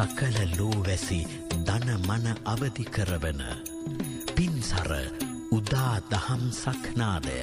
සකල ලෝවැසි දන මන අවදි කරවන පින්සර උදා දහම් සක්නාදය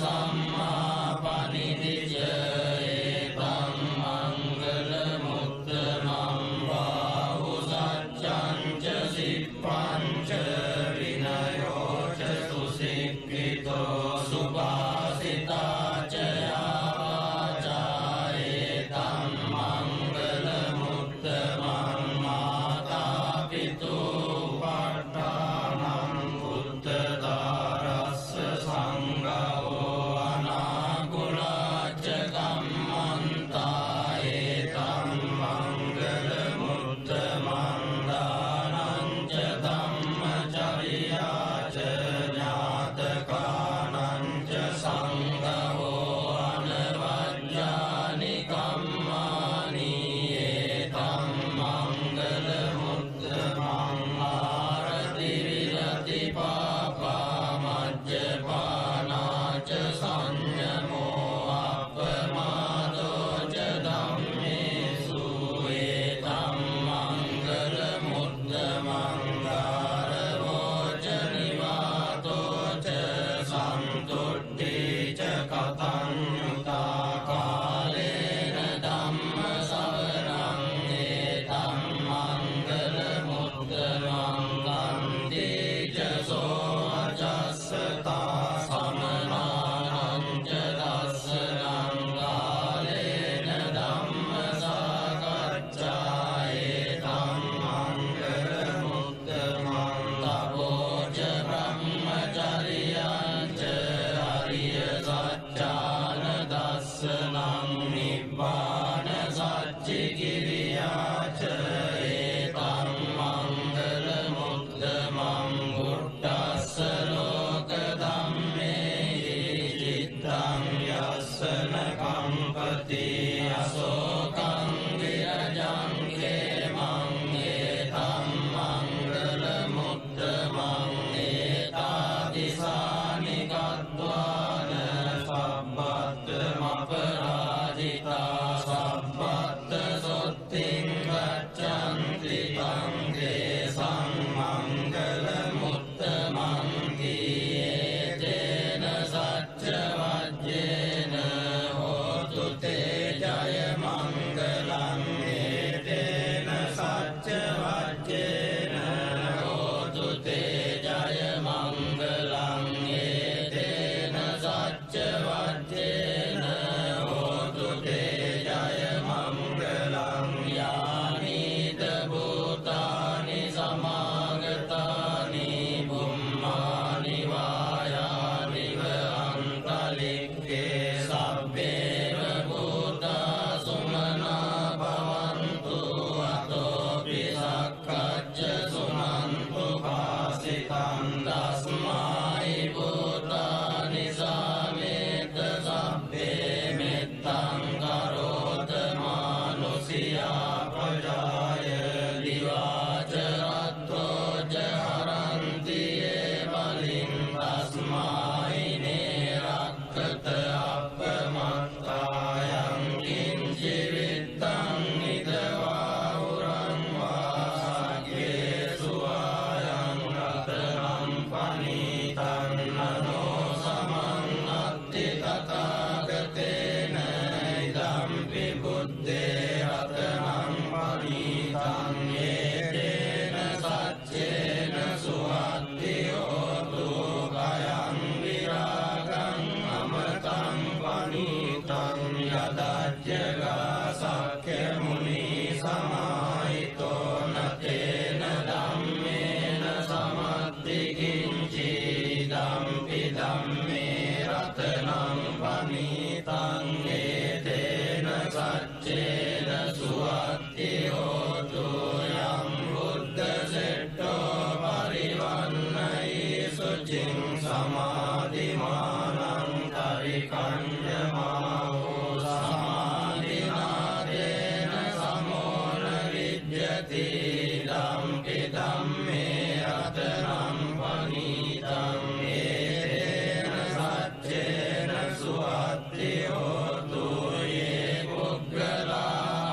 Samma panidijya etam mangalam uttramam bahu dampi dhamme ratanam panitam etena saccena suhatti hotu ye puggala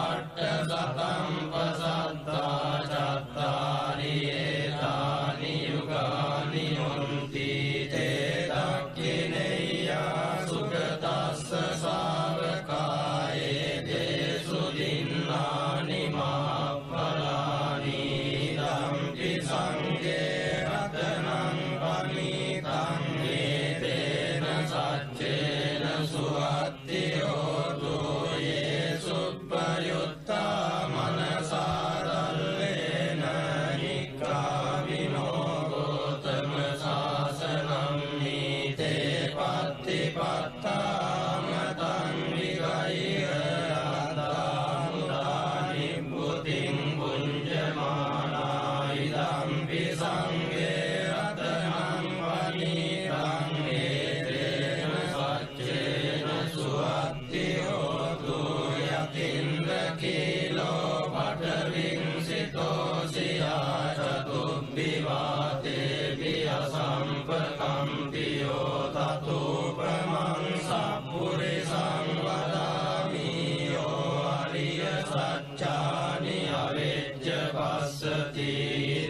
atta satam pasatta chattari etani yugani honti te dakkineya sukatassa savakaye desu dinnani mahappalani dampi sange ratanam panitam etena saccena suhatti hotu ye suppayutta manasarallena nikkavino gotama sasanam nite pattipattamatam vigaiya adamudani buddhim punjamana idampi sange ratanam panitam etena saccena suhatti hotu yatindra kilo patavimsito siya catubbivate viya sampakampiyo tatu pramang sappurisang vadami yo ariya saccani avejja passati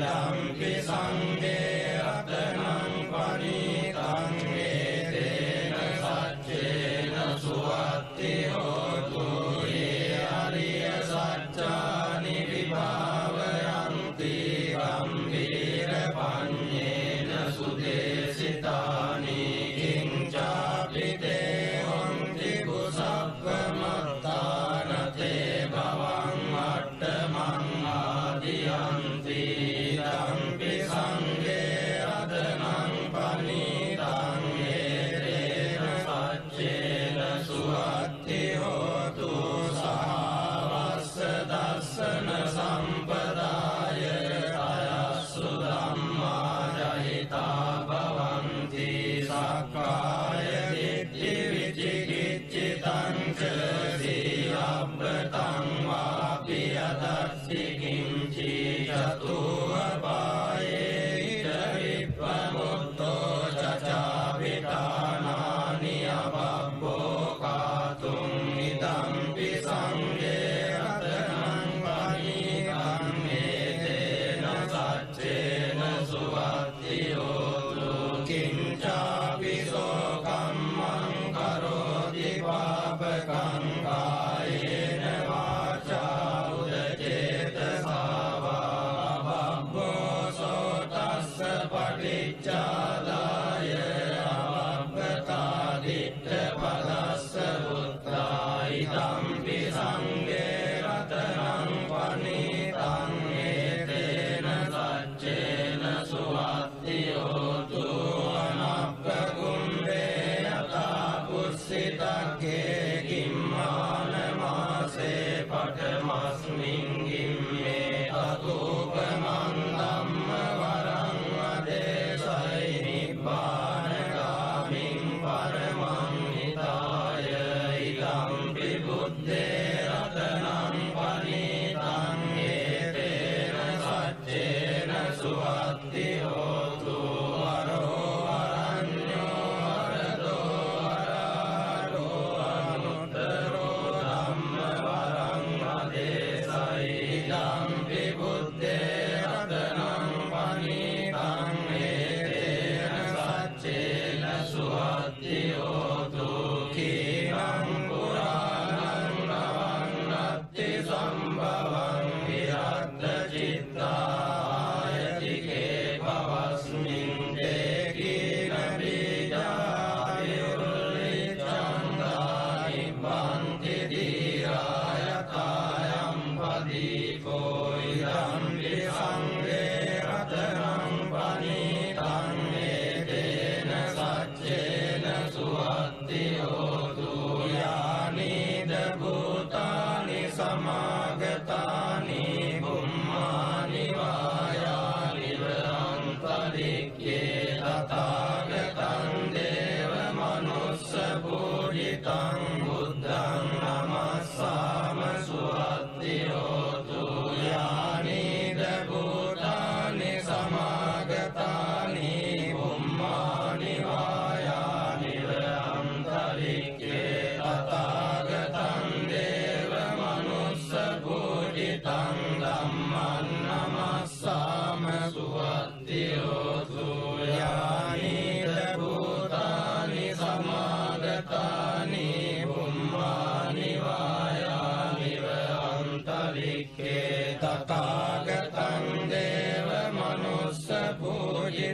dampi sange ratanam panitam etena saccena suhatti hotu ye ariya saccani vibhavayanti gambhira panyena sudesitani kincapi te honti kusappamattāna te bhavang attamang ādiyanti dampi sang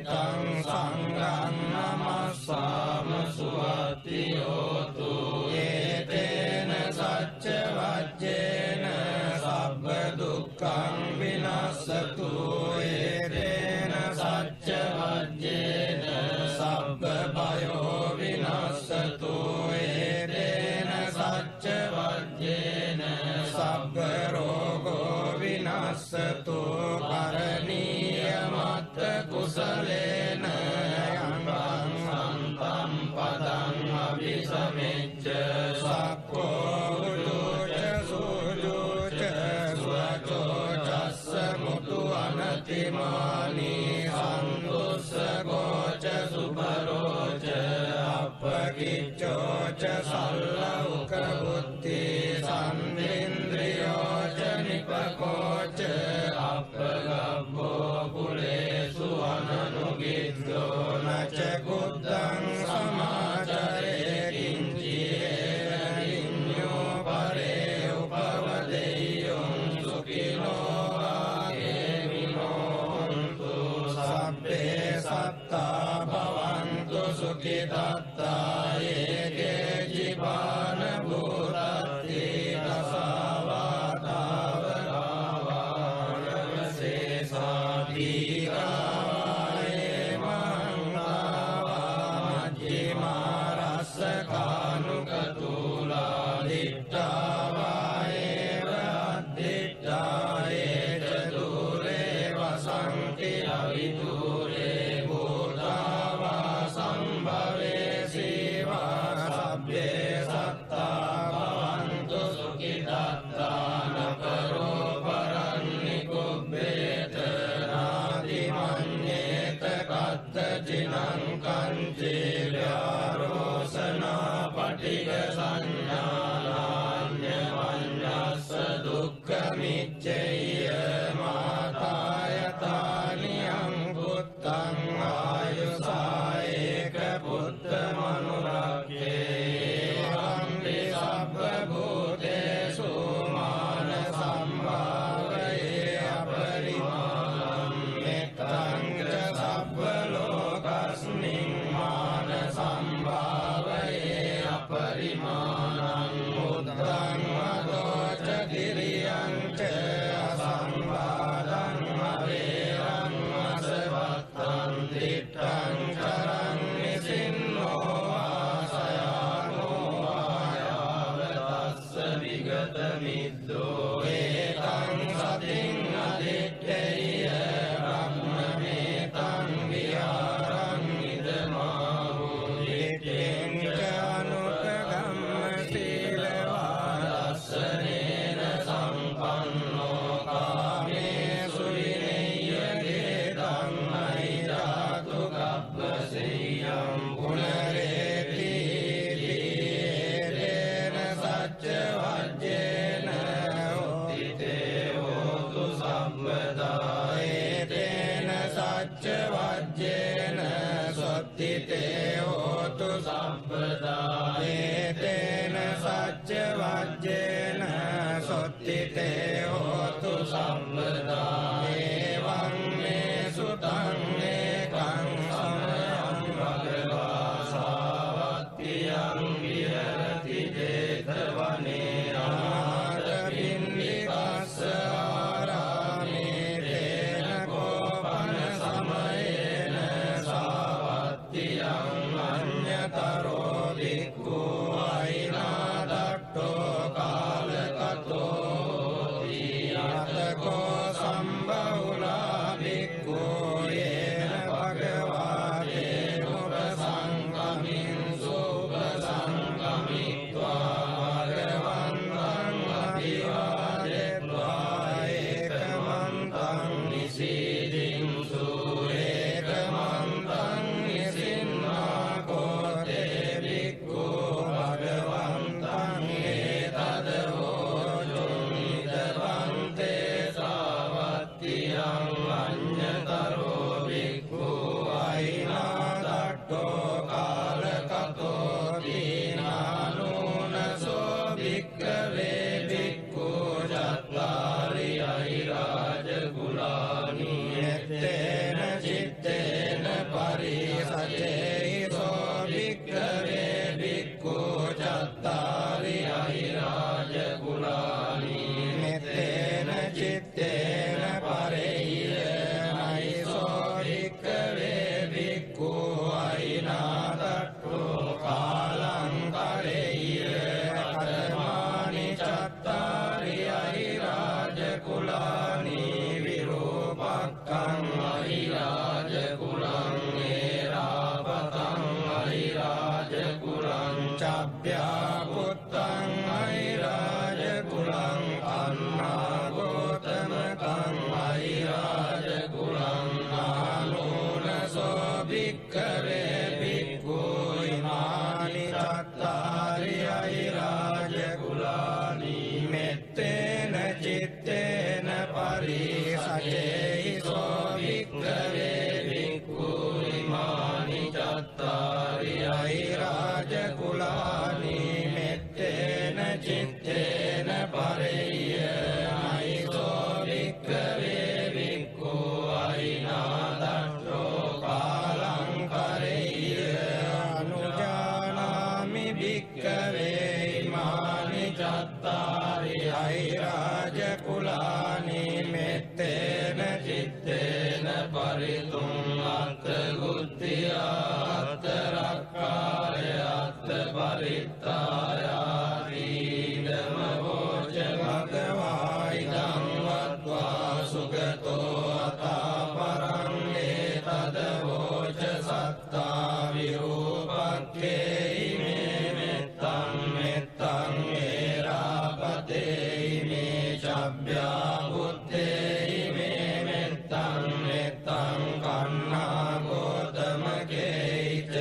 තං සංඝං නමස්සාම සුවති හෝතු ඒතේන සච්ච වජ්ජේන සබ්බ දුක්ඛං විනස්සතු ඒතේන සච්ච වජ්ජේන සබ්බ භයෝ විනස්සතු ඒතේන සච්ච වජ්ජේන සබ්බ රෝගෝ විනස්සතු කරණීය මත්ත කුසලේන යං සන්තම් පදං අபிසමෙච්ච සක්ඛෝ උජුච සුජුච සුවචෝ චස්ස මුතු අනතිමානි සන්තුස්සගෝච සුභරෝච අපකිච්චෝ ච සල්ලෞක බුද්ධි සම්නින්ද්‍රියෝ ච නිපකෝච අපගබ්බෝ කුලේසු අනනුගිද්දෝ නච කුද්දං සමාචරේ කිංචිහේන විඤ්ඤෝ පරේ උපවදෙය්‍යං සුඛිනෝ ආගේමිනෝ හොන්තු සබ්බේ සත්තා භවන්තු සුඛිතත්තා ඒකේ ජීවාන භූතත්ති පටිග සංඥානාඤ්ඤ වඤ්ඤස්ස දුක්ඛ මිච්ඡේය මාතායතානි අංගුත්තං ආයුසායේක පුත්ත මනුරක්ඛේ වන්ති සබ්බ භූතේසු මාන සම්භාවයේ අපරිමාණං මෙත්තං ච සබ්බ ලෝකස්මින් මාන සම්භාවයේ අපරිමාණං උත්තං මදෝච කිරියං ච අසම්බාධං අවේරං අසවත්තං දිත්තං චරං නිසින්නෝ ආසයානෝ ආයාවතස්ස විගත මිද්දෝ ඒතං සතින් අදිත්තේය බ්‍රහ්මමේතං විහාරං ඉදමාහෝ දිත්තේං චානුපගම්ම සීලවාදස්සනේන සම්පන්නෝ කාමේසු විනය්‍යදේතං අයිජාතු කප්පසෙය්‍යං පුනරේති තේන සච්ච වජ්ජේන උත්තිතේ හෝතු සම්පදා ඒතේන සච්ච වජ්ජේන සොත්තිතේ හෝතු සම්පදා ඒතේන සච්ච වජ්ජේන සොත්තිතේ හෝතු සම්පදා එවං මේ සුතං ඒකං සමයං භගවා සාවත්තියං විහෙරති 제තවනේ ආරපින්නිකස්ස ආරාමේ පරිතුම් අත්ථ ගුත්තියා අත්ථ රක්ඛාය අත්ථ පරිත්තායාති ධම්ම වෝච භගවා ඉදං වත්වා සුගතෝ අතා පරං ඒතද වෝච සත්තා විරූපක්ඛේ ඉමේ මෙත්තං මෙත්තං ඒරාපතේ ඉමේ චබ්බ්‍යා බුත්තේ ඉමේ මෙත්තං මෙත්තං කන්නා ගෝතමකේච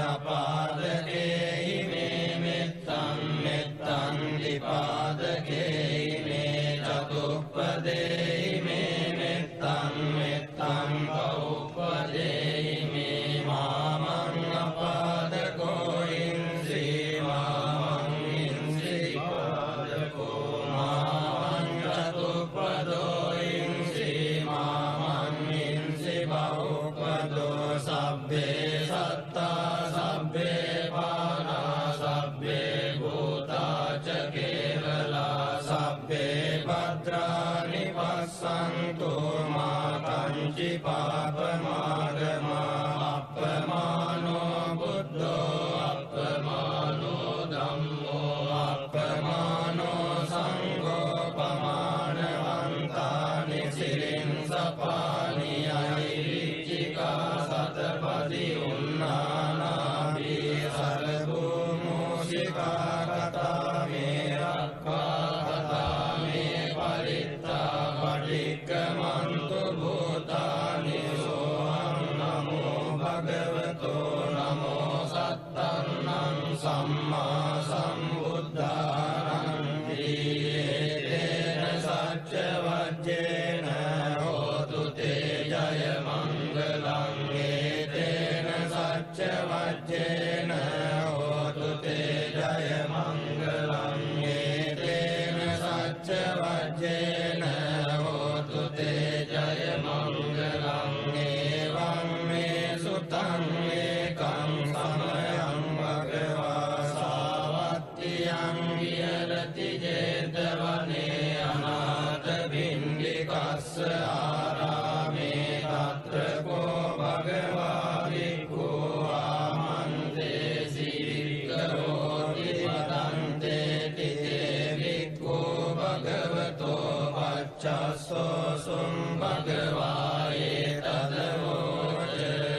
අපාදකේ ඉමේ මෙත්තං මෙත්තං දීපාදකේ ඉමේ චතුප්පදේ ඉමේ මෙත්තං මෙත්තං බහුපදේ ඉමේ මාමං අපාදකෝ ඉන්සී මාමං ඉන්සී පාදකෝ මාමං චතුප්පදෝ ඉන්සී මාමං ඉන්සී බහුපදෝ සබ්බේ සත්තා සබ්බේ පානා සබ්බේ භූතා ච කේවලා සබ්බේ භද්‍රානි පස්සන්තු මා කංචි පාපමාගමා අප්පමානෝ බුද්ධෝ අප්පමානෝ ධම්මෝ අප්පමානෝ සංඝෝ පමානවන්තානි සිරින් සපානි අයිරිච්චිකා සතපදි උන්නානාභී සරභූමෝසිකා කතා මේ රක්ඛා කතා මේ පරිත්තා පටික්කමන්තු භූතානි සෝහං නමෝ භගවතෝ නමෝ සත්තන්නං සම්මා සම්බුද්ධානං තේන සච්ච වජ්ජේන හෝතු තේ ජය මංගලං තේන සච්ච වජ්ජේන හෝතු තේ ජය මංගලං තේන සච්ච වජ්ජේන හෝතු තේ ජය මංගලං එවං මේ සුතං ඒකං සමයං භගවා සාවත්තියං විහෙරති ජේතවනේ අනාථ භින්දිකස්ස ආරාමේ තත්‍ර කෝ භගවා භික්ඛු ආමන්තේ සීවික්ඛරෝති වදන්තේ තිතේ භික්ඛු භගවතෝ පච්චස්සෝ සුම් භගවා ඒතද වෝච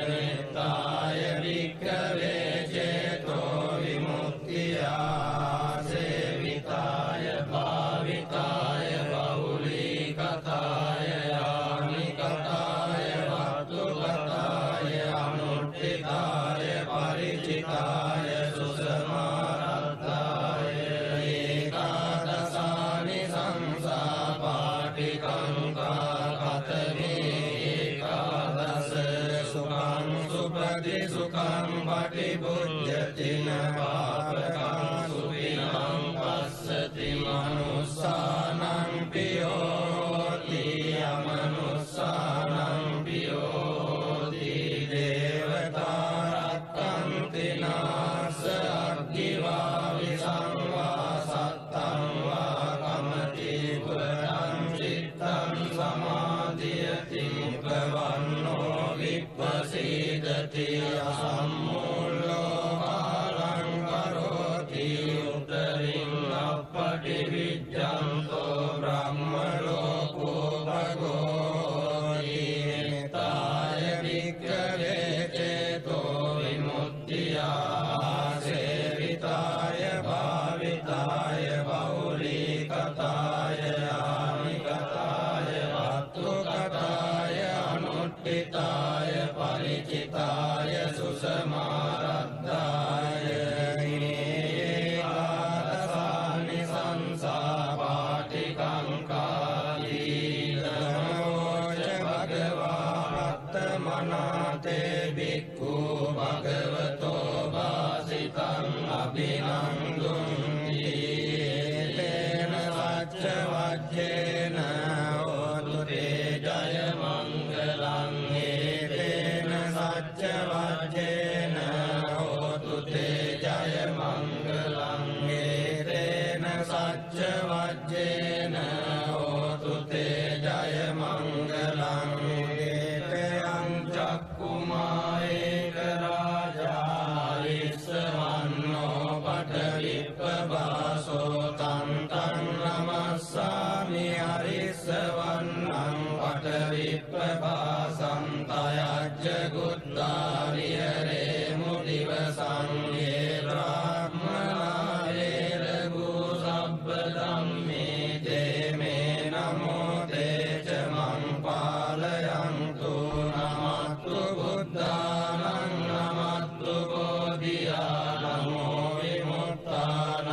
නිත්තාය භික්ඛවේ චේතෝ විමුක්තියා සේවිතාය භාවිතාය බහුලීකතාය යානිකතාය වත්තුකතාය අනුට්ඨිතාය පරිචිතාය සුසමාරත්තාය ඒකාදසානි සංසා පාටිකංකා කතමේ ඒකාදස සුඛං සුපති සුඛං පටිභුජ්ජතින පාපකං සුවිනං පස්සති මනුස්සානං පියෝති අමනුස්සානං පියෝති දේවතා රක්ඛන්ති නාස අග්ගිවා විසංවා සත්තං වා කමති පුරං චිත්තං සමාධියති මුඛවන්නෝ විප්පසීදති අසම්මූලෝ කාලං කරෝති උත්තරින් අප්පටි විජ්ජන්තෝ බ්‍රහ්ම ලෝකෝ භගෝ නිතාය වික්ඛවේ චේතෝ විමුක්තියා සේවිතාය භාවිතාය බහුලීකතාය ආනිකතාය වත්තුකතාය අනුට්ඨිතාය පරිචිතාය සුසමාරද්ධාය ඒකාදසානි සංසා පාටිකංකාදී ධම්මෝච භගවා පත්තමනාතේ භික්ඛු භගවතෝ වාසිතං අභිනන්දුන්ති තේන සච්ච වජ්ජේන හෝතු තේ ජය මංගලං තේන සච්ච වජ්ජේන හෝතු තේ ජය මංගලං තේන සච්ච වජ්ජේන හෝතු තේ ජය මංගලං විප්පපාසන්තයජ්ජ ගුත්තා විහෙරේමු දිවසං යේ බ්‍රාහ්මනා වේරගු සබ්බ ධම්මේ තේ මේ නමෝ තේච මං පාලයන්තු නමත්තු බුද්ධානං නමත්තු බෝධියා නමෝ විමුක්තානං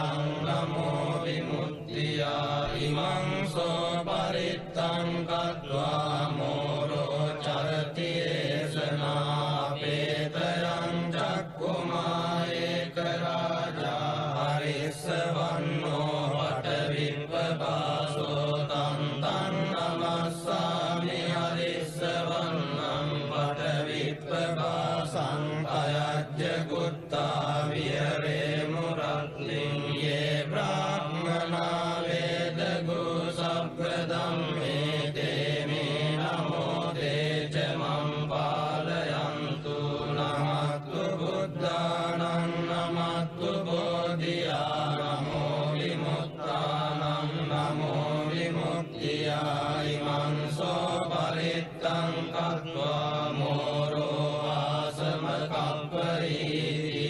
නමෝ විමුක්තියා ඉමං සෝ පරිත්තං කତ୍වා මෝරෝ චරති ඒසනා පේතයං චක්කුමා ඒක රාජා හරිස්සවන්නෝ වට විප්පපාසෝ තං තං නමස්සාමි හරිස්සවන්නං වට විප්පපාසං අයජ්ජ ගුත්තා විහෙරේමු රත්නින් යේ බ්‍රාහ්මනා වේදගු සබ්බ ධම්මේ තේ මේ නමෝ තේච මං පාලයන්තු නමත්තු බුද්ධානං නමත්තු බෝධියා නමෝ විමුක්තානං නමෝ විමුක්තියා ඉමං සෝ පරිත්තං කତ୍වා මෝරෝ ආසම කප්පරීති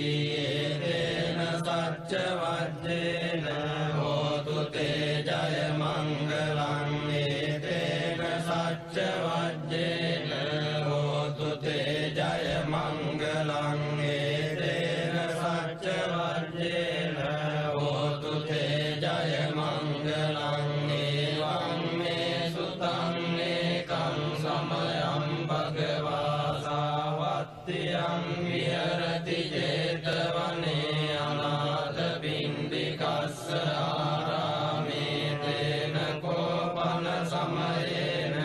තේන සච්ච වජ්ජේන හෝතු තේ ජය මංගලං තේන සච්ච වජ්ජේන හෝතු තේ ජය මංගලං තේන සච්ච වජ්ජේන හෝතු තේ ජය මංගලං එවං මේ සුතං ඒකං සමයං භගවා සාවත්තියං විහෙරති ජේතවනේ අනාථ පින්ඩිකස්ස ආරාමේ තේන කෝපන සමයේන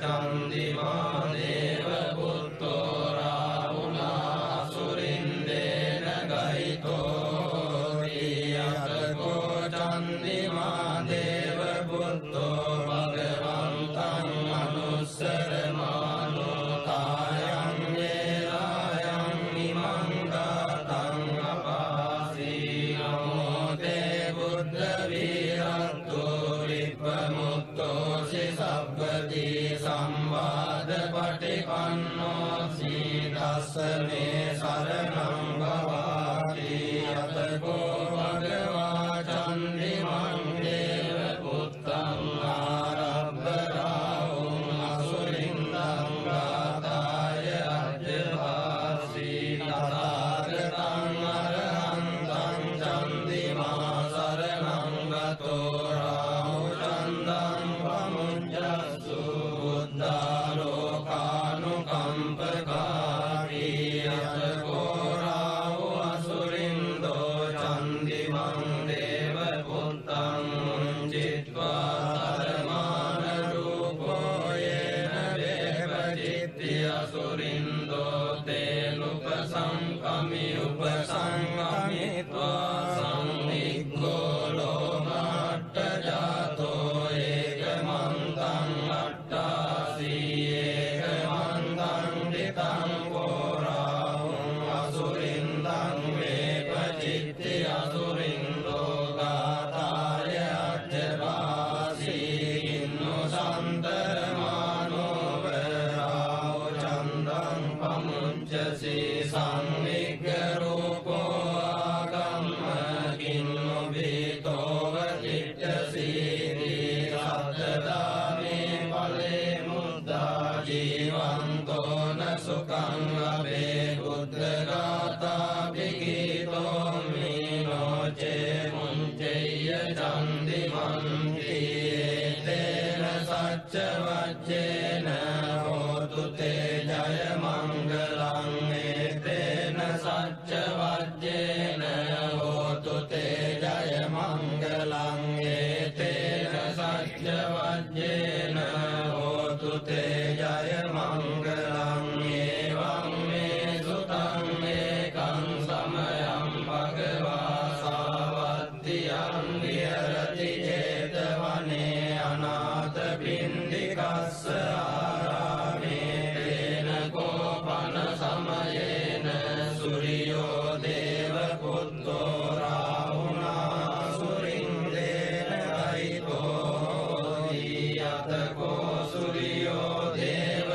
චන්දිමා දේව පුත්තෝ රාහුලා සුරින්දේන ගයිතෝ රියතකෝ චන්දිමා දේව පුත්තෝ භගවන්තං අනුස්සරමානෝ කායං වේලායං ඉමං ගාතං අපාසී නමෝ තේ බුද්ධ වීරත්තෝ විප්පමුත්තෝසි සබ්බදී සම්වාද පටිපන්නෝ සීදස්සනේ සරණං භවාති යතකෝ භගවා චන්දිමං දේව පුත්තං ආරබ්බ රාහුං අසුරින්දං ගාතාය අජ්ජවාසී තථාගතං අරහන්තං චන්දිමා සරණං ගතෝ රාහු චන්දං පමුඤ්ජස්සු බුද්ධාලෝකානුකම්පකාරී යතකෝ රාහු අසුරින්දෝ චන්දිමං දේව පුත්තං චිත්වා ධර්මාන රූපෝ යේන දේවචිත්ති අසුරින්දෝ තේනුපසංකමි උපසංකමිත්වා සංනික්ඛෝ ලෝමාට්ඨ ජාතෝ ඒකමන්තං අට්ඨාසී ඒකමන්තං දිතං කෝරාහුං අසුරින්දං වේපචිත්ති අසුරින්දෝ ගාතාය අජ්ජවාසී ඉන්නු සන්තරමානෝ වරාහු චන්දං පමුච්චසී සංවිග්ගරූපෝ ආගම්ම කින්නු බීතෝව චිත්තසීති සත්තදානේ ඵලේ මුද්දා ජීවන්තෝ න සුඛං අබේ බුද්ධ ගාථා විගීතෝ මීනෝචේ මුංචේය චන්දිමන්ති තේන සච්ච වච්චේන හෝතු තේ ජය මංගලං තේන සච්ච වච්චේන හෝතු තේ ජය මංගලං තේන සච්ච වච්චේන හෝතු තේ ජය මංගලං එවං මේ සුතං ඒකං සමයං භගවා සාවත්තියං විහෙරති ජේතවනේ අනාථ පින්ඩිකස්ස ආරාමේ තේන කෝපන සමයේන සුරියෝ දේව පුත්තෝ රාහුනා සුරින්දේන ගයිතෝ යතකෝ සුරියෝ දේව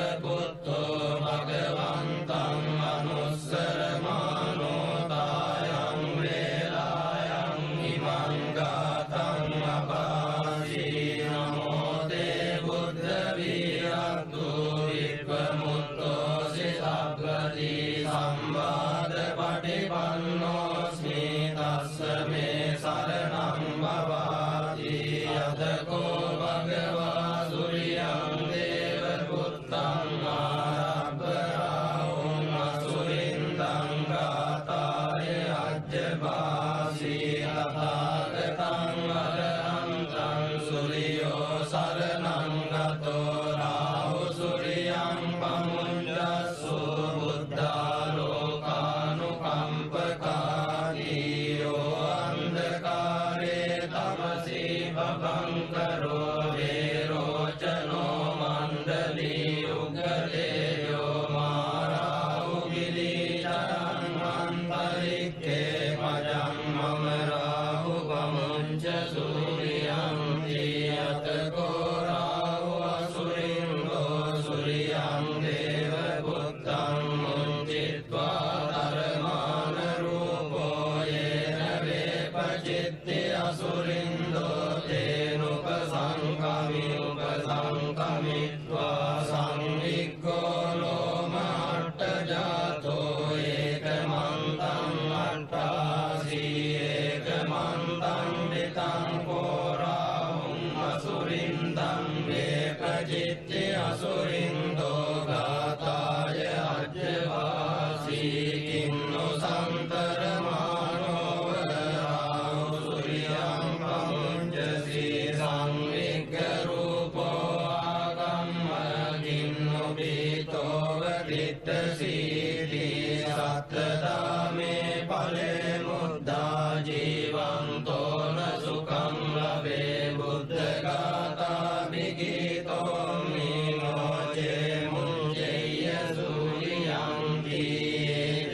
විතෝව දිට්ඨසීති සත්තදාමේ ඵලේ මුද්දා ජීවන්තෝන සුඛං ලබේ බුද්ධ ගාථා විගීතෝ මිනෝචේ මුංජේය සූරියන්ති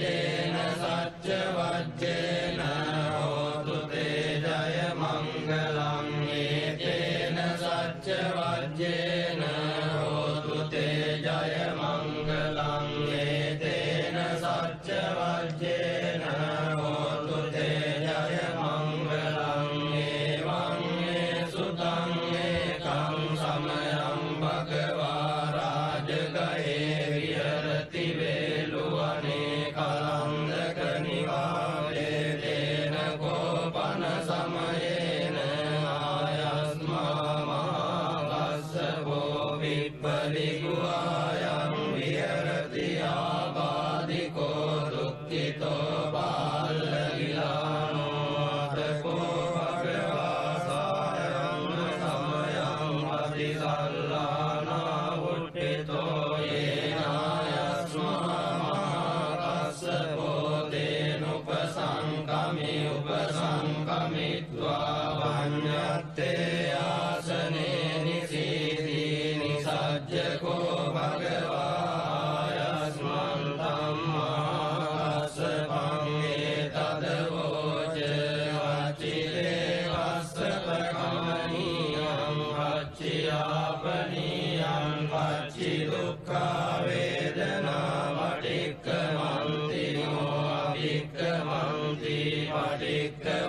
තේන සච්ච වජ්ජේන හෝතු තේ ජය මංගලං තේන සච්ච වජ්ජේන හෝතු තේ ජය මංගලං තේන සච්ච වජ්ජේන හෝතු තේ ජය මංගලං එවං සුතං ඒකං සමයං භගවා රාජගයේ විහෙරති වේලුවනේ කලන්දක නිවාසේ තේන කෝපන සමයේන ආයස්මා මහාකස්සපෝ විප්පලිගුආයං විහෙරති ආබාධිකෝ දුක්ඛිතෝ බාලවිලානෝ අතකෝ භගවා සායං සමයං අතිසල්ලානා උට්ඨිතෝ යේනායස්මා මහාකස්සපෝ තේනුපසංකමි උපසංකමිත්වා වඤ්ඤත්තේ ආසනේ නිසීති නිසජ්ජකෝ භගවා යස්මන් ධම්මාස්සපං ඒතදවෝච වච්චිතේ වස්සපකමනියං වච්චියාපනියං වච්චි දුක්ඛා වේදනා පටික්ඛමන්ති නෝ අභික්ඛමන්ති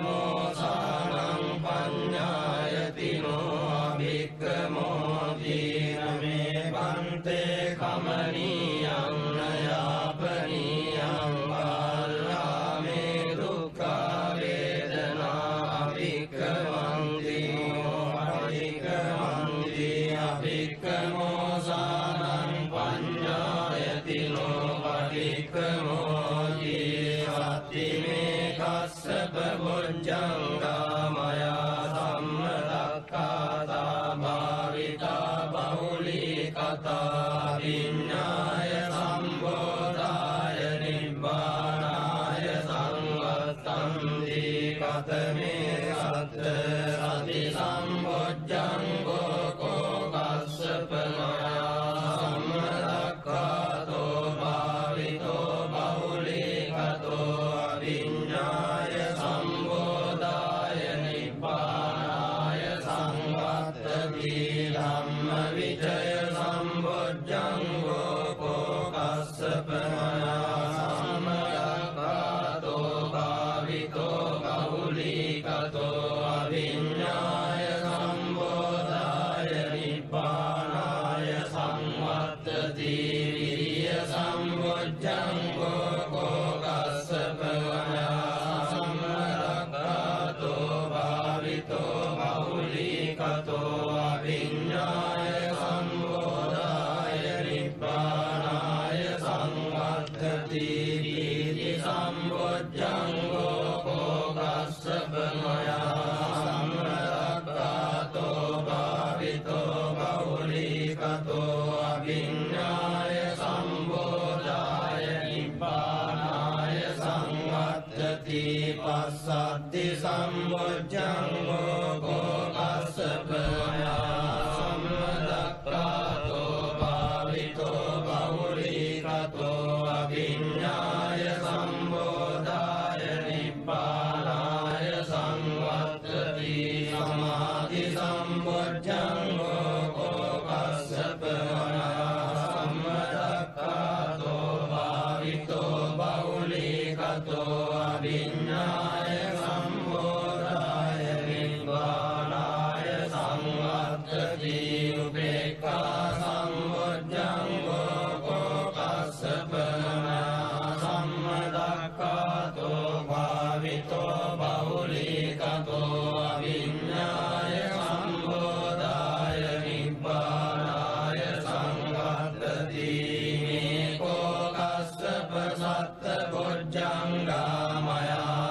පටික්ඛමෝසානං පඤ්ඤායති නෝ අභික්ඛමෝති නමේ පන්තේ කමනියං නයාපනියං බාලාමේ දුක්ඛා වේදනා අභික්ඛමන්ති නෝ පටික්ඛමන්ති අභික්ඛමෝසානං පඤ්ඤායති නෝ පටික්ඛමෝති සත්තිමේ කස්සප බොජ්ජංගා මයා සම්මදක්ඛාතා භාවිතා බහුලී කතා විඤ්ඤාය සම්බෝධාය නිබ්බානාය සංවත්තන්ති කතමේ සත්ත සති සම්බොජ්ජංගෝ කෝ කස්සප මයා සම්මදක්ඛාතෝ භාවිතෝ බහුලී කතෝ විඤ්ඤාය සම්බෝධාය නිබ්බානාය සංවත්තති ධම්ම විචය සම්බොජ්ජංගෝ කෝ කස්සප මයා සම්මදක්ඛාතෝ භාවිතෝ බහුලී කතෝ අවිඤ්ඤාය සම්බෝධාය නිබ්බානාය සංවත්තති විරිය සම්බොජ්ජංගෝ කෝ කස්සප මයා සම්මදක්ඛාතෝ භාවිතෝ බහුලී කතෝ අවිඤ්ඤාය සම්බෝධාය නිබ්බානාය සංවත්තති විරිය සම්බොජ්ජංගෝ කෝ කස්සප මයා සම්මදක්ඛාතෝ භාවිතෝ බහුලී කතෝ අවිඤ්ඤාය සම්බෝධාය නිබ්බානාය සංවත්තති පස්සද්ධි සම්බොජ්ජංගෝ කෝ කස්සප මයා සම්මදක්ඛාතෝ භාවිතෝ බහුලී කතෝ අවිඤ්ඤාය සම්බෝධාය නිබ්බානාය සංවත්තති සමාධි සම්බොජ්ජංගෝ කෝ කස්සප මයා සම්මදක්ඛාතෝ භාවිතෝ බහුලී කතෝ අවිඤ්ඤාය සම්බෝධාය නිබ්බානාය සංවත්තති උපේක්ඛා සම්බොජ්ජංගෝ කෝ කස්සප මයා සම්මදක්ඛාතෝ භාවිතෝ බහුලී කතෝ අවිඤ්ඤාය සම්බෝධාය නිබ්බානාය සංවත්තති මේකෝ කස්සප සත්ත බොජ්ජංගා මයා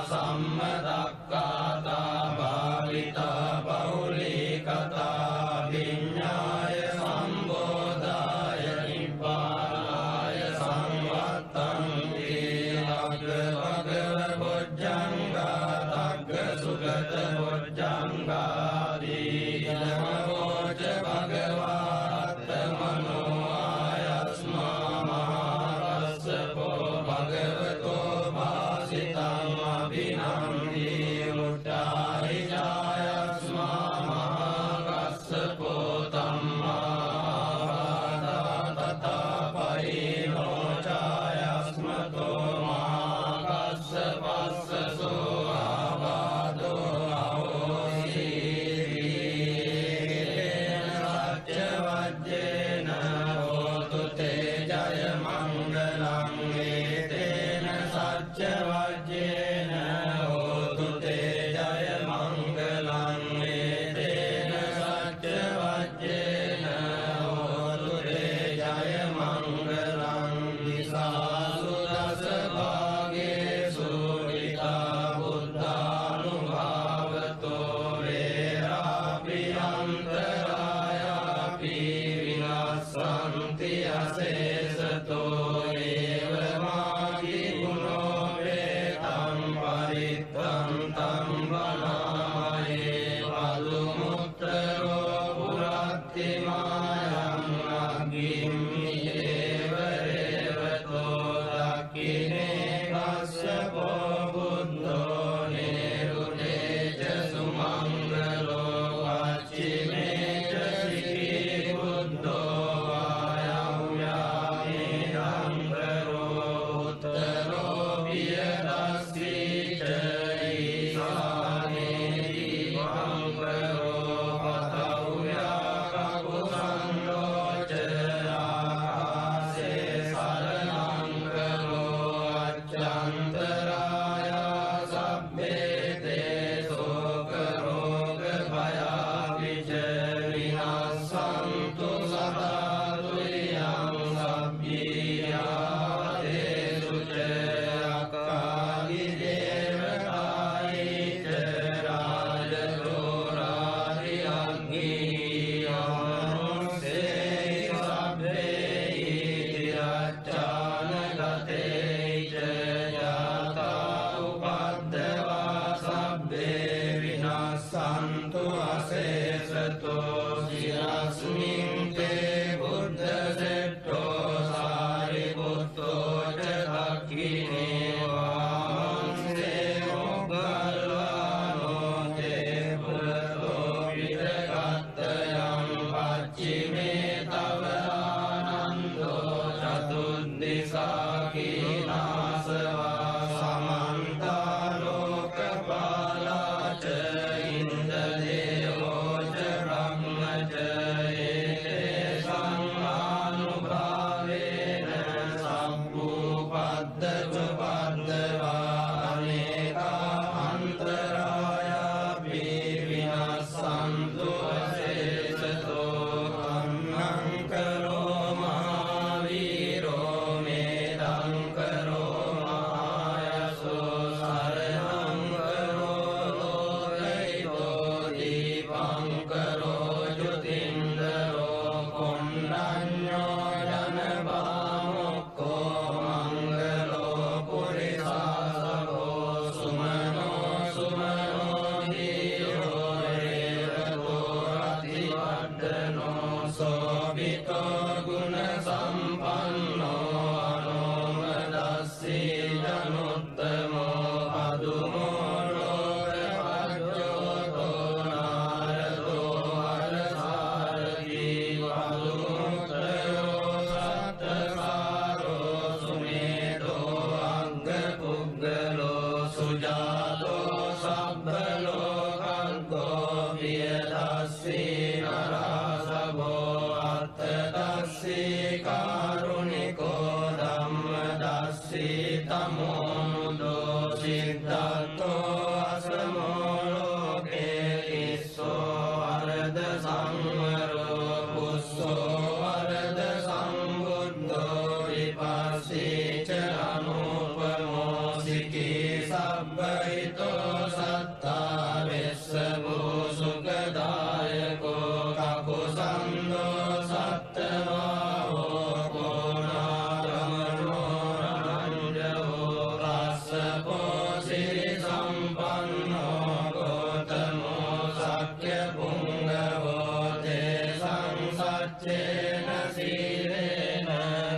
සීච අනුපමෝ සිකී සබ්බහිතෝ සත්තා වෙස්සවෝ සුඛදායකෝ කකුසන්தோ සත්තවාහෝ කෝනාරමනෝ රණංජෝ රස්සපෝ සිරි සම්පන්නෝ ගෝතමෝ සක්්‍ය පුංගවෝ තේ සංසච්චේන සීලේන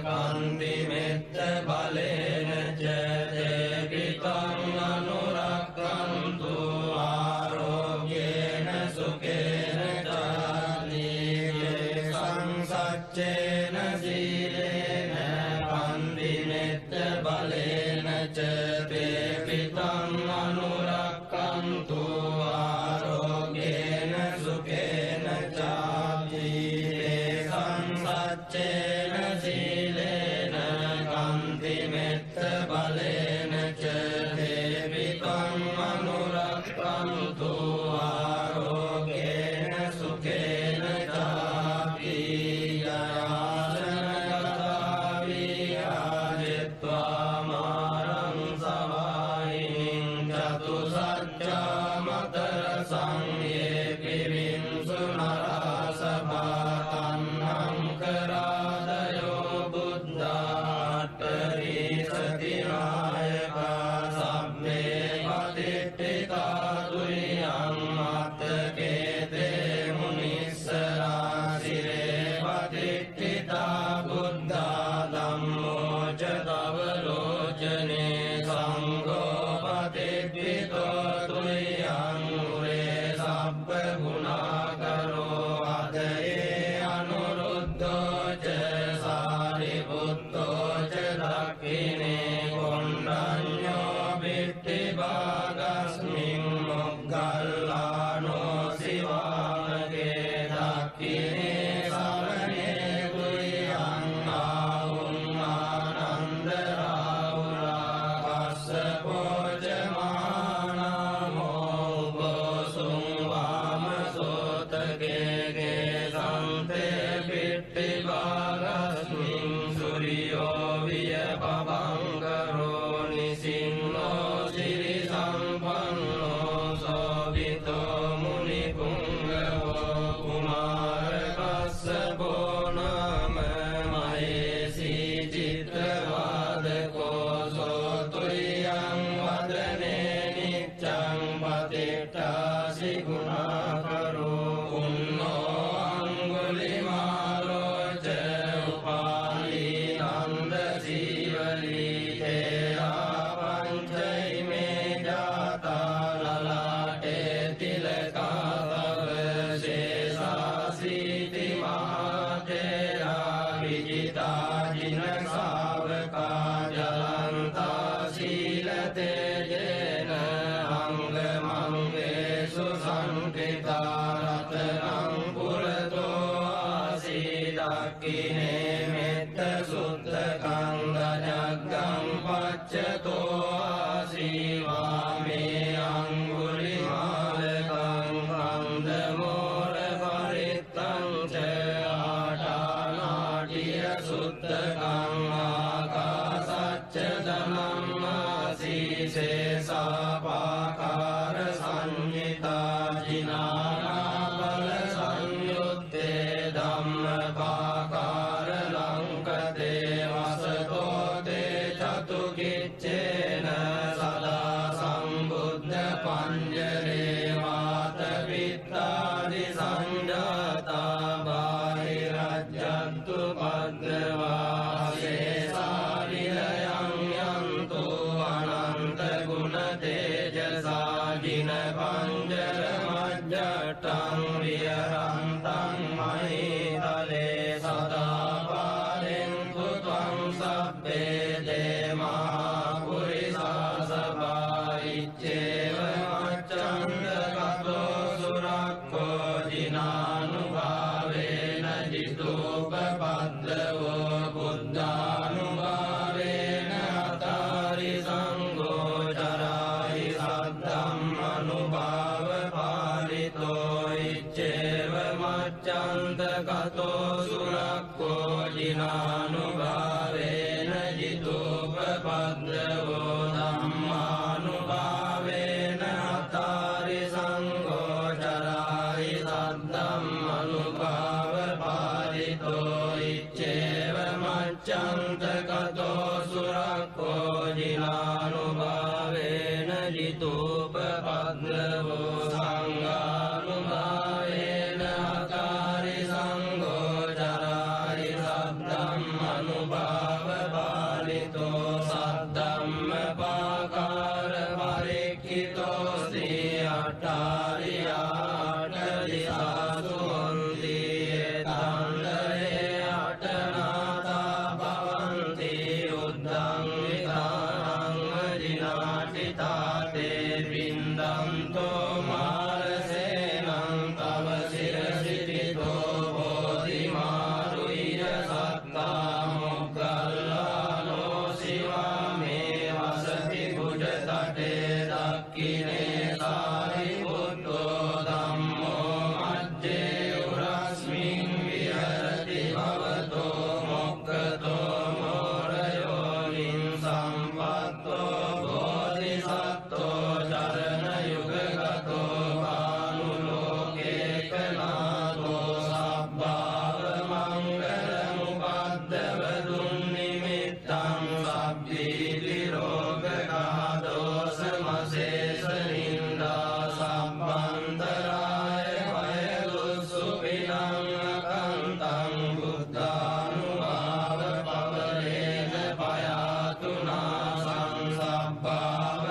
කන්ති මෙත්ත බලේන ච තේ පිතං අනුරක්ඛන්තු ආරෝග්‍යේන සුඛේන චාතියේ සංසච්චේන සීලේන කන්ති මෙත්ත බලේන ච තේ පිතං අනුරක්ඛන්තු ආරෝග්‍යේන සුඛේන චාතියේ සංසච්චේන සීලේන කන්ති මෙත්ත බලේන ච තේ පිතං අනුරක්ඛන්තු ආරෝග්‍යේන සුඛේන චාතියේ ආසනගතා විහාරෙත්වා මාරං සවායිනින් චතුසත්‍යා මතර සංයේ පිවින්සු නරසභා තන්නං කරාදයෝ බුද්ධාට්ඨරි සතිනායකා සබ්බේ පතිට්ඨිතා තුරියං මත්තකේතේ මුනිස්සරා සිරේ පතිට්ඨිතා බුද්ධා ධම්මෝ ච තව ලෝචනේ සංඝෝ පතිට්ඨිතෝ තුරියං මුරේ සබ්බ ගුණාකරෝ අදයේ අනුරුද්ධෝ ච සාරිපුත්තෝ ච දක්ඛිනේ කොණ්ඩඤ්ඤෝ බිට්ඨි භාගස්මින් මොග්ගල්ලානෝ සිවාමගේ දක්ඛිනේ සරණේ තුරියං ආහුං ආනන්ද රාහුලා කස්සපෝ ච මහානාමෝ උපසුං වාමසෝතගේ සන්තේ බිට්ඨි භාගස්මින් සූර්යෝ විය පබංකරෝ නිසින්නෝ සිරි සම්පන්නෝ සෝවිතෝ මුනි පුංගවෝ කුමාර කස්සපෝ නාම මහේසී චිත්‍රවාදකෝ සෝතුරියං වදනේ නිච්ඡං පතිට්ඨාසි ගුණාකරෝ උන්නෝ අංගුලිමාලෝ ච උපාලී නන්ද සීවලී තේරා පංචෛමේ ජාතා ලලාටේ තිලකා තව ශේෂාසීති මහතේරා විජිතා ජින ශාවකා ජලන්තා සීල තේජේන අංගමංගේසු සංකේතා රතනං පුරතෝ ආසීදක්ඛිනේ මෙත්ත සුත්තකං දජග්ගං පච්චතෝ ආසීවාමේ අංගුලිමාලකං කන්දමෝර පරිත්තං ච ආටානාටිය සුත්තකං ආකාසච්ච ධනම්මාසීසේසාපාකාර සංහිතා ජිනානාපල සංයුත්තේ ධම්මපාකාර ලංකතේ වසතෝ තේ චතුකිච්චේන සදා සම්බුද්ධ පඤ්ජරේ වාත විත්තාදි සංජාතා බාහිරජ්ජන්තු පද්දවා සේසාරිලයං යන්තු අනන්ත ගුණ තේජසා ජින පංජර මජ්ජට්ටං විහරන්තං මහිතලේ සදා පාරෙන්තු ත්වං සබ්බේ දේමා පුරිසා සභායිච්චේව මච්ඡන්ද කතෝ සුරක්ඛෝ ජිනානුභාවේන ජිතෝපපද්දවෝ බුද්ධානුභාවේන අතාරි සංඝෝ චරායි සද්ධම්ම අනුභාව පාරිතෝ ඉච්ඡේව මච්ඡන්ද කතෝ සුරක්ඛෝ ජිනානුභාවේන ජිතෝ කතෝ සුරක්ඛෝ ජිනානුභාවේන ජිතූපපද්දවෝ සංඝානුභාවේන අකාරි සංඝෝ චරාරි සද්දම් අනුභාව පාලිතෝ සද්දම්ම පාකාර පරික්ඛිතෝ සී අට්ඨාරියාට දිසාසු හොන්ති තණ්ඩේ අටනාතා භවන්ති උද්දං විතානං ජිනාටිතාතේ බින්දන්තෝ මාරසේනං තව සිරසිතිතෝ බෝධිමාරුය සත්තා මොග්ගල්ලානෝ සිවාමේ වසති කුඩතටේ දක්ඛිනේ සාරිපුත්තෝ ධම්මෝ මජ්ජේ උරස්මින් විහරති භවතෝ මොක්ඛතෝ මෝරයෝනින් සම්පත්තෝ බෝධිසත්තෝ චරණ යුගගතෝ කානුලෝකේකනාතෝ සබ්බාව මංගලමුපද්දව දුන්නිමිත්තං සබ්බීති රෝගඝාතෝ සමසේස නින්දා සම්බන්තරාය වයදුස්සුපිනං අකන්තං බුද්ධානුභාව පවරේන පයාතුනා සංසබ්බාව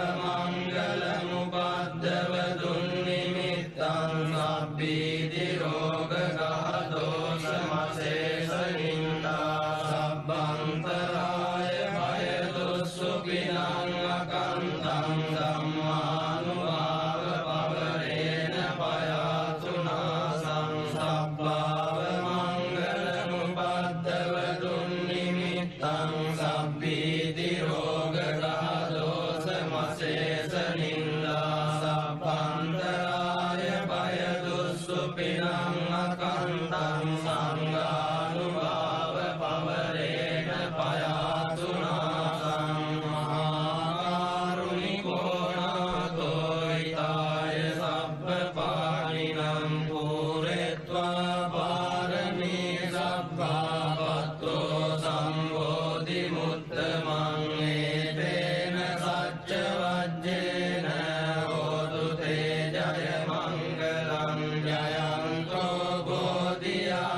මංගලමුපද්දව දුන්නිමිත්තං සබ්බීති රෝගඝාතෝ සමසේස නින්දා සම්බන්තරාය වයදුස්සුපිනං අකන්තං ධම්මානුභාව පවරේන පයාතුනා සංසබ්බාව මංගලමුපද්දව දුන්නිමිත්තං සබ්බීති රෝගඝාතෝ සමසේස නින්දා සම්බන්තරාය වයදුස්සුපිනං අකන්තං සංඝානුභාව පවරේන පයාතුනා සංමහාකරුණිකෝ නාතෝ ඊතාය සබ්බපාණිනං පූරෙත්වා පාරමී සබ්බාවත්තෝ සම්බෝධි මුත්තමං ඒතේන සච්ච වජ්ජේන හෝතු තේ ජය මංගලං ජයන්තෝ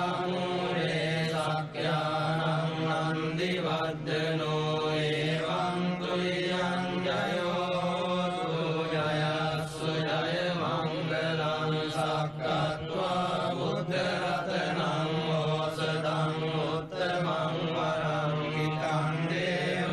බෝධියාමූලේ සක්ඛ්‍යානං නන්දි වද්දනෝ එවං තුයං ජයෝ ජයස්සු ජය මංගලං සක්කත්වා බුද්ධ රතනං ඕසදං උත්තමං වරං හිතං දේව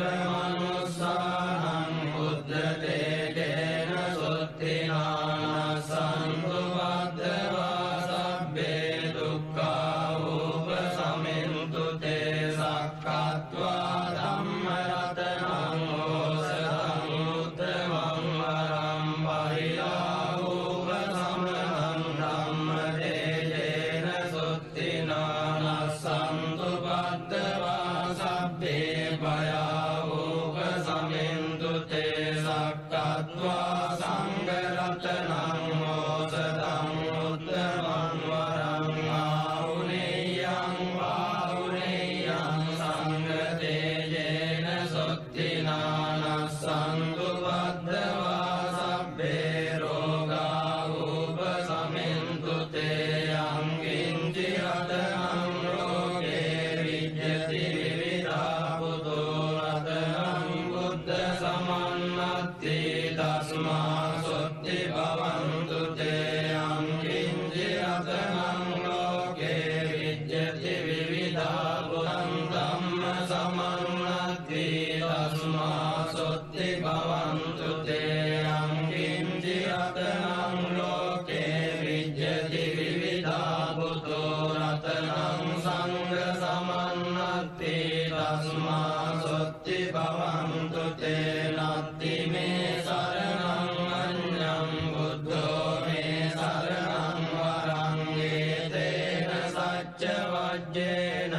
මනුස්සානං බුද්ධ තේජේන සුත්තිනාන සන්තු බද්දවා සබ්බේ දුක්ඛා උපසමෙන්තු තේ සක්කත්වා ධම්ම රතනං ඕසදං උත්තමං වරං පරිලාභෝප සමනං ධම්ම තේජේන සුත්තිනාන සන්තු බද්දවා සබ්බේ භයාවෝප සමෙන්තු තේ සක්කත්වා සංඝ රතනං ඕසදං උත්තමං වරං ආහුනේයං වාහුනේයං සංඝ තේජේන සුත්තිනාන සන්තු බද්දවා සබ්බේ රෝගා උපසමෙන්තු තේ අංකින්චි රතනං රෝගේ විජ්ජති විවිධා පුතෝ රතනං බුද්ධ සමන්නත්ති තස්මා සොත්ති භවන්තු තේ අංකින්චි රතනං ලෝකේ විජ්ජති විවිධා පුතං ධම්ම සමන්නත්ති තස්මා සොත්ති භවන්තු තේ අංකින්චි රතනං ලෝකේ විජ්ජති විවිධා පුතෝ රතනං සංඝ සමන්නත්ති තස්මා සොත්ති භවන්තු තේ නත්ති මේ සරණං අඤ්ඤං බුද්ධෝ මේ සරණං වරං ඒතේන සච්ච වජ්ජේන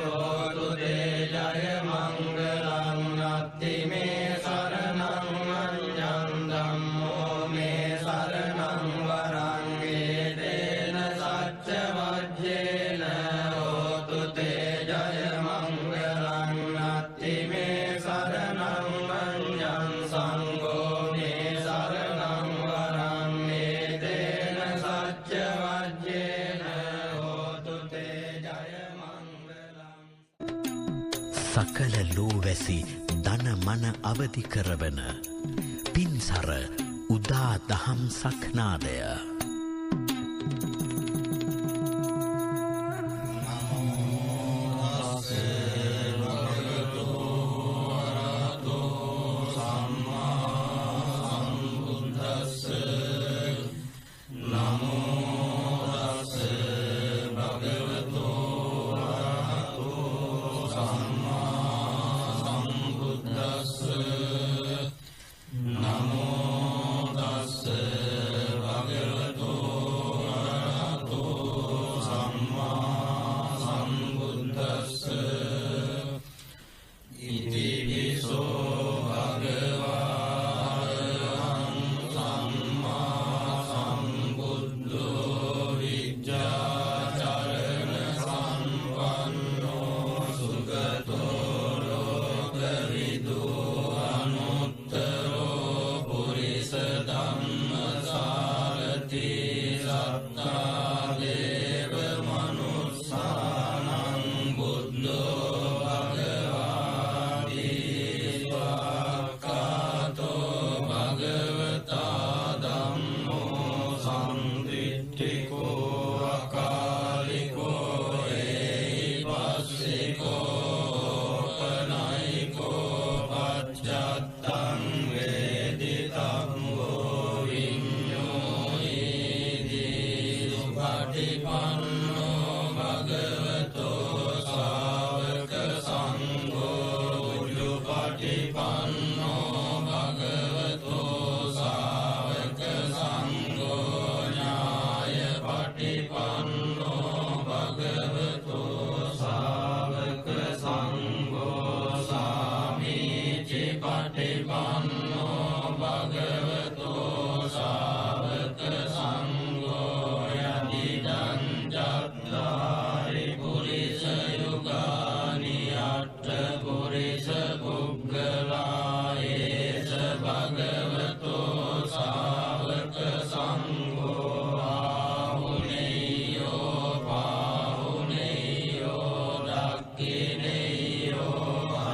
හෝතු තේ ජය මංගලං නත්ති මේ සරණං අඤ්ඤං ධම්මෝ මේ සරණං වරං ඒතේන සච්ච වජ්ජේන හෝතු තේ ජය මංගලං නත්ති මේ සරණං මඤ්ඤං සංඝෝ මේ සරණං වරං ඒතේන සච්ච වජ්ජේන හෝතු තේ ජය මංගලං. සකල ලෝවැසි ධන මන අවදි කරවන පින්සර උදා දහම් සක්නාදය.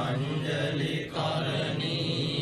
Anjali Karani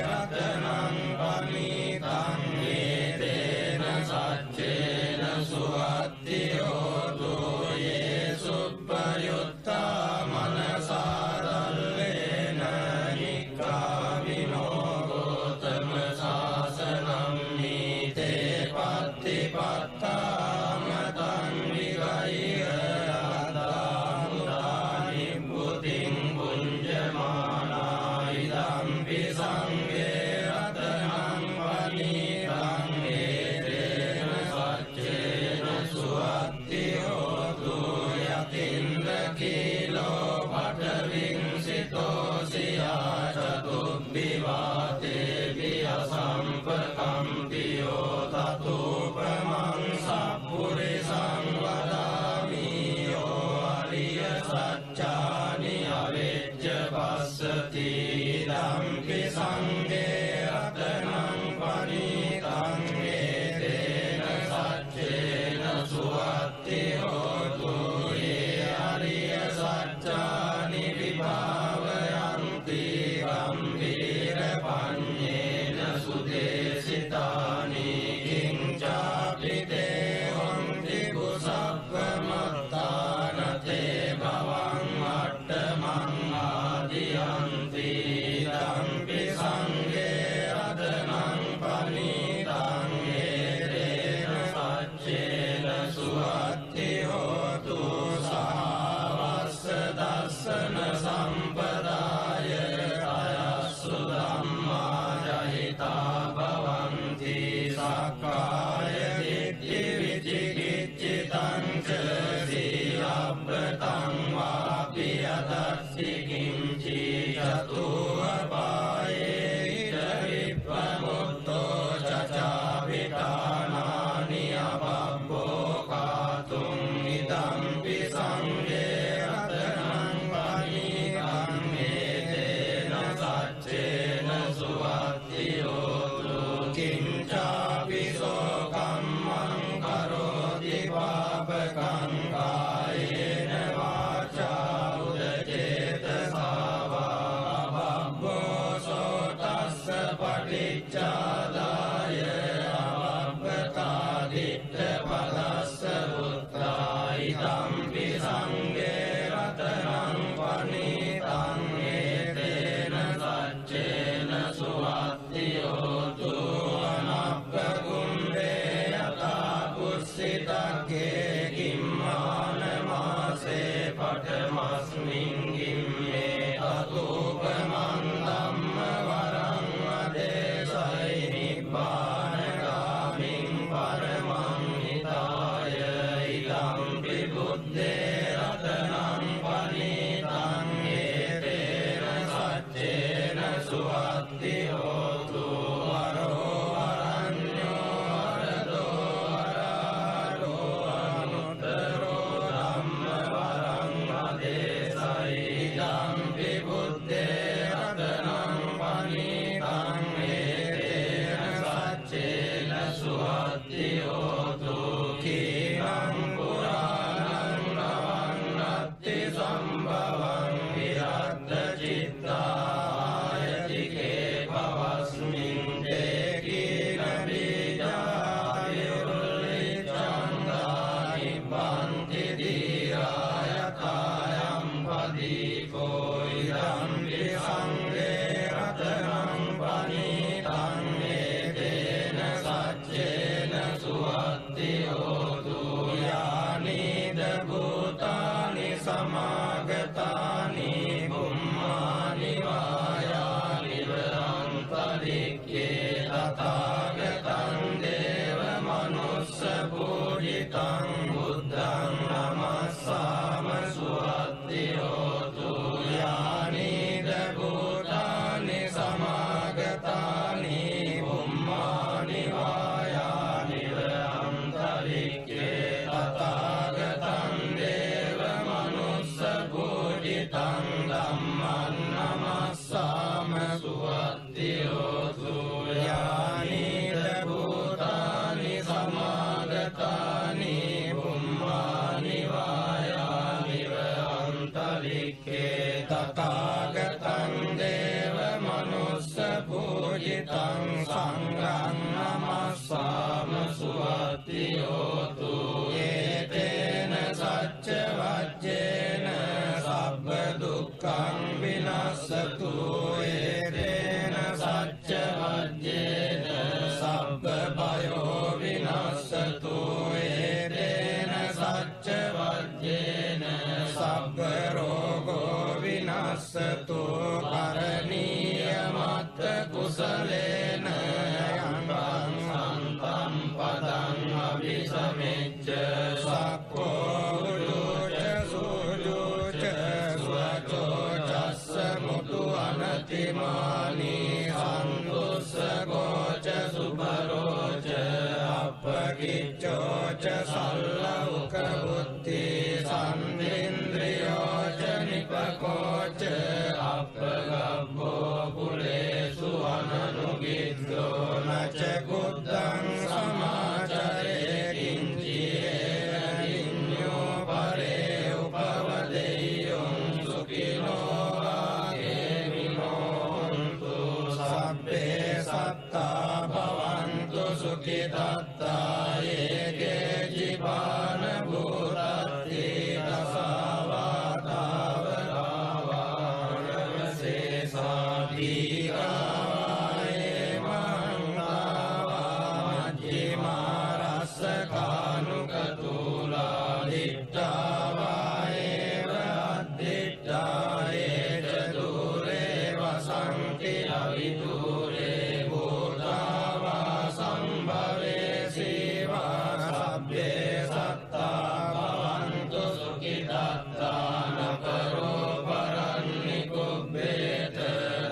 රතනං පනීතං ඒතේන සච්චේන සුවත්තියෝතු යේ සුප්පයුත්තා මනසාදල්ලේන නික්ඛාමිනෝ ගෝතම සාසනං නීතේ පත්තිපත්තා මතං විගය අදාමුදානි බුතින් පුඤ්ජමානා ඉදම්පි සංඝේ රතනං පනීතං ඒතේන සච්චේන සුවත්තියෝතු යතින්ද කීලෝ පඨවිංසිතෝසියා චතුබ්බිවාතේ විය සම්පකම්පියෝ තතුපමං සප්පුරිසං වදාමි යෝ අරිය සච්චානි අවෙජ්ජ පස්සති ඉදම්පි සංඝේ රතනං පනීතං ඒතේන සච්චේන සුවත්තියෝතු යේ අරිය සච්චානි විභාවයන්ති ගම්භීර පඤ්ඤේන සුදේසිතානි කිංචාපි තේ හොන්ති කුසප්ප මත්තානතේ භවං අට්ඨමං ආදියන්ති දම්පි සංඝේ රතනං පනීතං ඒතේන සච්චේන සුවත්තියෝතු සාවස්ස දස්සන සම්පදාය අයස්සු ධම්මා ජහිතා භවන්ති සක්කාය දිට්ඨි විචිකිච්ඡිතං ච සීලබ්බතං වාපි අදස්සි කිංචි චතුවපායේ ඉද විප්පමුත්තෝ චචාවිතානානි අපබ්බෝ කාතුං ඉදම්පි සංඝේ රතනං පනීතං ඒතේන සච්චේන සුවත්තියෝතු කිංචාපි සෝකම්මං කරෝති පාපකං කායේන වාචා උදචේතසා වා අපබ්බෝ සෝතස්ස පටිච්චාදාය අවබ්බතා දිට්ඨ පදස්ස උත්තා ඉදම්පි සංඝේ රතනං පනීතං ඒතේන සච්චේන සුවත්තියෝතු අනප්පකුම්භේ යතා පුස්සිතක්ඛේ කිම්මානමාසේ පඨමස්මින් ගිම්මේ අතූපමං ධම්ම වරං අදේශයි නිබ්බානගාමින් පරමං හිතාය ඉදම්පි බුද්දේ රතනං පනීතං ඒතේන සච්චේන සුවත්තියෝතු වරෝ වරඤ්ඤෝ වරදෝ වරාරෝ අනුත්තරෝ ධම්ම වරං අදේශයි ඉදම්පි බුද්දේ රතනං පනීතං ඒතේන සච්චේන සුවත්තියෝතු කීනං පුරාණං නවන්නත්ති සම්භවං විරද්ද චිත්තායතිකේ භවස්මින් දේකීන බීජායුල්ලිච්ඡන්දානි පන්ති දීරායකායම් පදීපෝ ඉදම්පි සංඝේ රතනං පනීතං ඒතේන සච්චේන සුවත්තියෝතු යානිද භූතානි සමාගතානි බුම්මානි වායානි වරන්තරික්ඛේ තථාගතං දේව මනුස්ස පූජිතං බුද්ධං නමස්සාම සුවත්තියෝතු යානිද භූතානි සමාගතානි බුම්මානි වායානි වරන්තරික්ඛේ තථාගතං දේව මනුස්ස පූජිතං ධම්මං නමස්සාම සුවත්තියෝතු පූජිතං සංඝං නමස්සාම සුවත්ති හෝතු ඒතේන සච්ච වජ්ජේන සබ්බ දුක්ඛං විනස්සතු ඒතේන සච්ච වජ්ජේන සබ්බ භයෝ විනස්සතු ඒතේන සච්ච වජ්ජේන සබ්බ රෝගෝ විනස්සතු කරණීය මත්ත කුසලේන යංගං සන්තම් පදං අபிසමෙච්ච සක්ඛෝ උජුච සුජුච ස්වචෝ චස්ස මුතු අනතිමානි සන්තුස්සකෝච සුභරෝච අපකිච්චෝච සල්ලෞක බුද්ධි සම්ඉන්ද්‍රියෝච නිපකෝච අපගබ්බෝ කුලේසු අනනුගිද්දෝ නච කුද්දං සමාචරේ කිංචියේන විඤ්ඤෝ පරේ උපවදෙය්‍යං සුඛිනෝ ආගේමිනෝන්තු සබ්බේ සත්තා භවන්තු සුඛිතත්තා ඒකේ ජීවාන භූතත්ති දසාවාතාවරාවනවසේසාදීකායේ මංගාවාමජ්ජිමාරස්සකානුකතුලා දිට්ඨාවායේව අද්දිට්ඨායේ චතුරේ වසන්ති අවිදුරේ භූතාවා සම්භවේ සීවා සබ්බේ සත්තා භවන්තු සුඛිතත්තා නකරෝ පරන්නිකුබ්බේත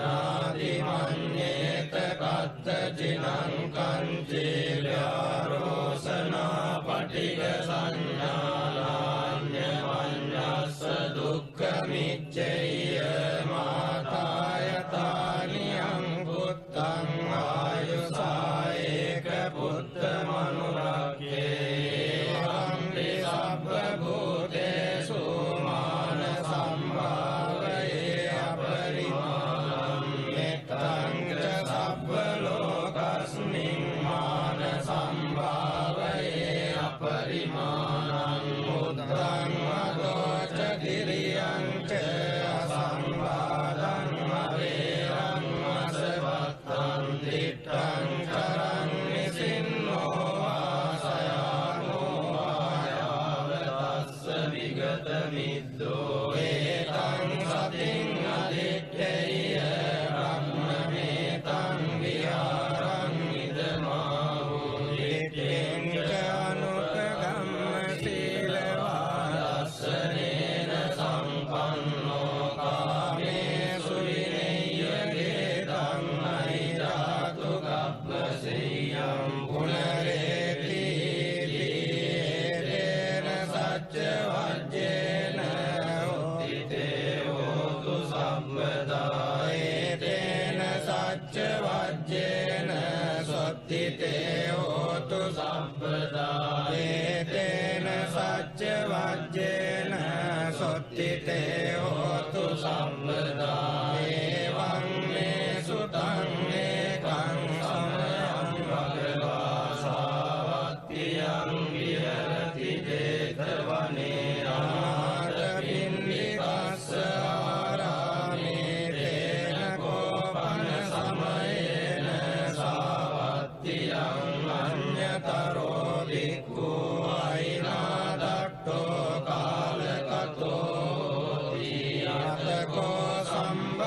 නාදිමඤ්ඤේත කත්තචිනං කංචේ ව්‍යාරෝසනා පටිග සංඥානාඤ්ඤමඤ්ඤස්ස දුක්ඛමිච්ඡේය මාතායතානි අංගුත්තං ආයුසායේක පුත්ත මනුරක්ඛේ වම්පි සබ්බ භූතේසු මාන සම්භාවයේ අපරිමාණං මෙත්තං ච සබ්බ ලෝකස්මින් මාන සම්භාවයේ අපරිමාණං මුත්තං අදෝච කිරියං ච අසම්බාධං අවේරං අසවත්තං දිට්ඨං කරං නිසින්නෝ ආසයානෝ ආයාවතස්ස විගත මිද්දෝ ඒතං සතින් අදිත්තේය බ්‍රහ්මමේතං විහාරං ඉදමාහෝ දිට්ඨෙන් ච අනුපගම්ම සීලවාදස්සනේන සම්පන්නෝ කාමේසු විනය්‍යගේ ධම්මයිදාතු කප්පසෙය්‍යං පුනරේති තේන සච්ච වජ්ජේන උත්තිතේ හෝතු සම්පදා ඒතේන සච්ච වජ්ජේන සොත්තිතේ හෝතු සම්පදා ඒතේන සච්ච වජ්ජේන සොත්තිතේ හෝතු සම්පදා එවං මේ සුතං ඒකං සමයං භගවා සාවත්තියං විහෙරති 제තවනේ අනාථපිණ්ඩිකස්ස ආරාමේ තේන කෝපන සමයේන සාවත්තියං අඤ්ඤතරෝ භික්ඛු අයිනාදට්ඨෝ කාලකතෝ අතකෝ සම්බ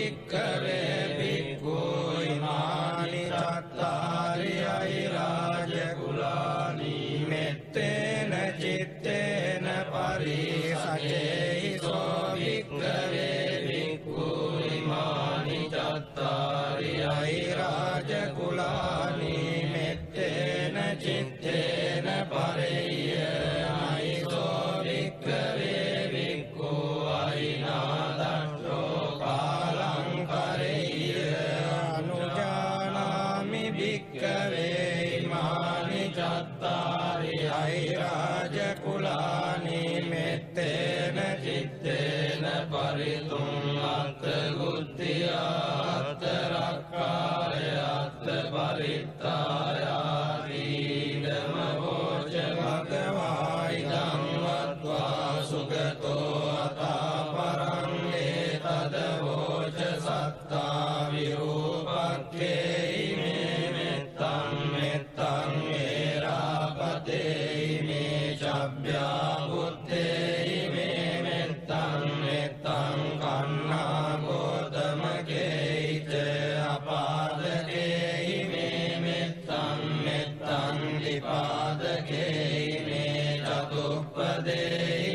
භික්ඛවේ භික්ඛු ඉමානි චත්තාරි අහිරාජ කුලානි මෙත්තේන චිත්තේන පරිසචේසෝ භික්ඛවේ භික්ඛු ඉමානි චත්තාරි අහිරාජ කුලානි මෙත්තේන චිත්තේන පරියයිසෝ භික්ඛවේ භික්ඛු අහිනාදත්තෝ කාලං පරිය අනුජානාමි භික්ඛවේ ඉමානි චත්තාරි අහිරාජ කුලානි මෙත්තේන චිත්තේන පරිතුම්මත්ත ගුත්තියාත්ත රක්ඛාය අත්ත පරිත්තායාදීදම වෝච භගවායිදං වත්වා සුගතෝ අතාපරං ඒතද වෝච සත්තා විරූපක්ඛේ මේ මෙත්තං මෙත්තං ඒරාපතේ මේ චබ්භ්‍යා බුත්තේ මේ මෙත්තං මෙත්තං කන්නා ගෝතමකේච අපාදකේ මේ මෙත්තං මෙත්තං විපාදකේ මේ චතුප්පදේ